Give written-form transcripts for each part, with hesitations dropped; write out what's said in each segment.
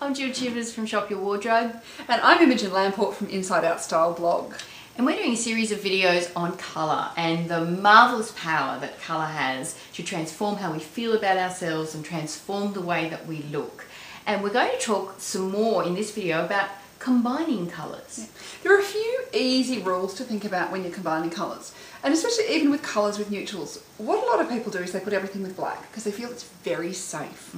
I'm Jill Chivers from Shop Your Wardrobe. And I'm Imogen Lamport from Inside Out Style blog. And we're doing a series of videos on colour and the marvellous power that colour has to transform how we feel about ourselves and transform the way that we look. And we're going to talk some more in this video about combining colours. Yeah. There are a few easy rules to think about when you're combining colours. And especially even with colours with neutrals, what a lot of people do is they put everything with black because they feel it's very safe.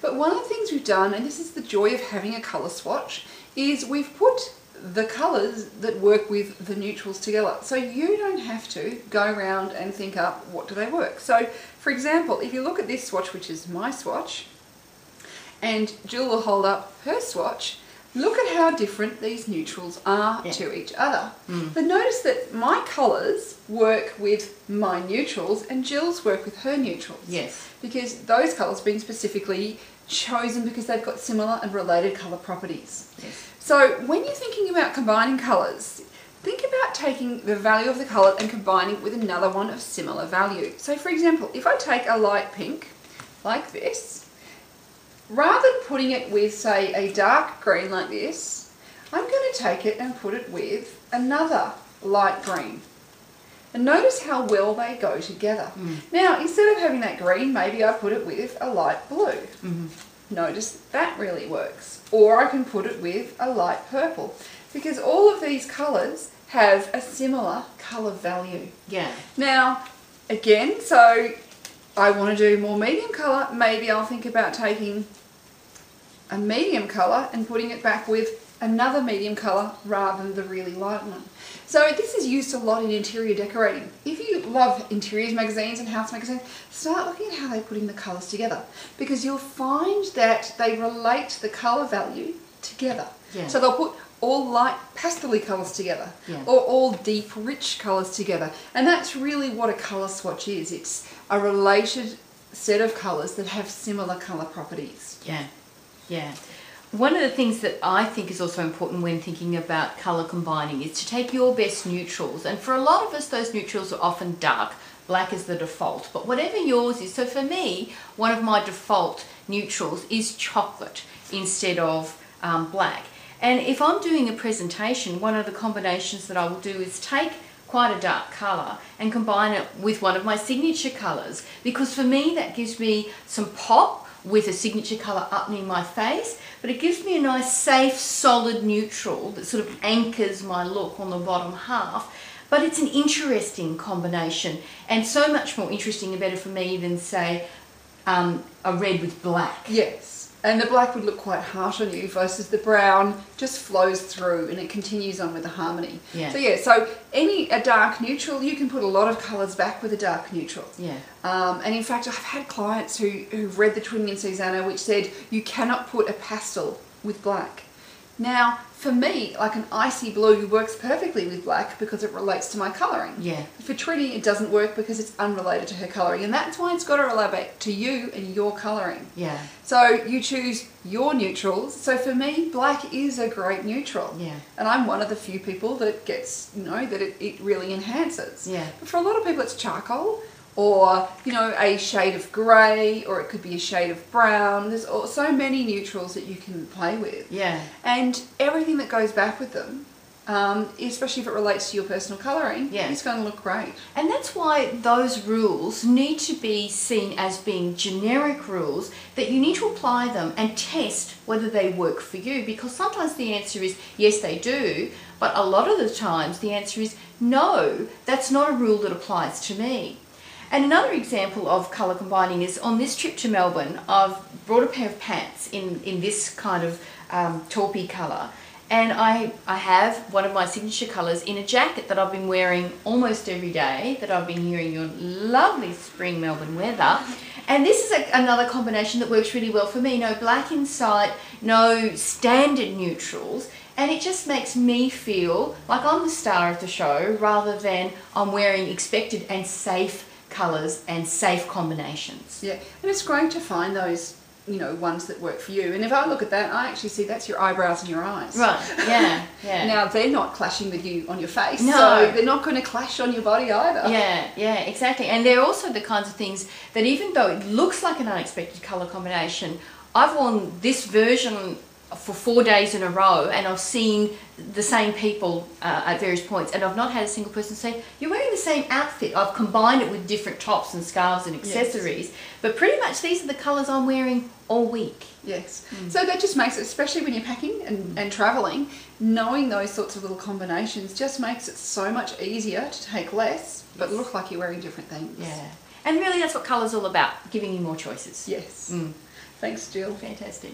But one of the things we've done, and this is the joy of having a colour swatch, is we've put the colours that work with the neutrals together. So you don't have to go around and think up what do they work. So for example, if you look at this swatch, which is my swatch, and Jill will hold up her swatch, look at how different these neutrals are to each other. But notice that my colours work with my neutrals and Jill's work with her neutrals. Yes. Because those colours have been specifically chosen because they've got similar and related colour properties. Yes. So when you're thinking about combining colours, think about taking the value of the colour and combining it with another one of similar value. So for example, if I take a light pink like this, rather than putting it with, say, a dark green like this, I'm going to take it and put it with another light green. And notice how well they go together. Now, instead of having that green, maybe I put it with a light blue. Notice that really works. Or I can put it with a light purple. Because all of these colours have a similar colour value. Yeah. Now, again, so I want to do more medium colour, maybe I'll think about taking a medium colour and putting it back with another medium colour rather than the really light one. So this is used a lot in interior decorating. If you love interiors magazines and house magazines, start looking at how they're putting the colours together, because you'll find that they relate the colour value together. Yeah. So they'll put all light pastel-y colours together, or all deep rich colours together, and that's really what a colour swatch is. It's a related set of colours that have similar colour properties. Yeah. Yeah. One of the things that I think is also important when thinking about colour combining is to take your best neutrals. And for a lot of us, those neutrals are often dark. Black is the default. But whatever yours is, so for me, one of my default neutrals is chocolate instead of black. And if I'm doing a presentation, one of the combinations that I will do is take quite a dark colour and combine it with one of my signature colours. Because for me, that gives me some pop with a signature colour up near my face, but it gives me a nice safe solid neutral that sort of anchors my look on the bottom half. But it's an interesting combination, and so much more interesting and better for me than, say, a red with black. Yes, and the black would look quite harsh on you versus the brown just flows through and it continues on with the harmony. Yeah. So yeah, so a dark neutral, you can put a lot of colours back with a dark neutral. Yeah. And in fact, I've had clients who've read the Twinning in Susanna which said you cannot put a pastel with black. Now, for me, like an icy blue works perfectly with black because it relates to my colouring. Yeah. For Trini, it doesn't work because it's unrelated to her colouring, and that's why it's got to relate to you and your colouring. Yeah. So you choose your neutrals. So for me, black is a great neutral. Yeah. And I'm one of the few people that gets, that it really enhances. Yeah. But for a lot of people, it's charcoal, or a shade of grey, or it could be a shade of brown. There's so many neutrals that you can play with. Yeah. And everything that goes back with them, especially if it relates to your personal colouring, is going to look great. And that's why those rules need to be seen as being generic rules, that you need to apply them and test whether they work for you, because sometimes the answer is yes, they do, but a lot of the times the answer is no, that's not a rule that applies to me. And another example of colour combining is on this trip to Melbourne, I've brought a pair of pants in this kind of taupey colour. And I have one of my signature colours in a jacket that I've been wearing almost every day, that I've been here in your lovely spring Melbourne weather. And this is another combination that works really well for me. No black inside, no standard neutrals. And it just makes me feel like I'm the star of the show rather than I'm wearing expected and safe colours and safe combinations. Yeah, and it's great to find those, ones that work for you. And if I look at that, I actually see that's your eyebrows and your eyes. Right, yeah, yeah. Now, they're not clashing with you on your face, no. So they're not going to clash on your body either. Yeah, exactly. And they're also the kinds of things that even though it looks like an unexpected colour combination, I've worn this version for 4 days in a row, and I've seen the same people at various points, and I've not had a single person say, you're wearing the same outfit. I've combined it with different tops and scarves and accessories, yes, but pretty much these are the colours I'm wearing all week. Yes. So that just makes it, especially when you're packing and travelling, knowing those sorts of little combinations just makes it so much easier to take less, but look like you're wearing different things. Yeah. And really that's what colour's all about, giving you more choices. Yes. Thanks, Jill. Fantastic.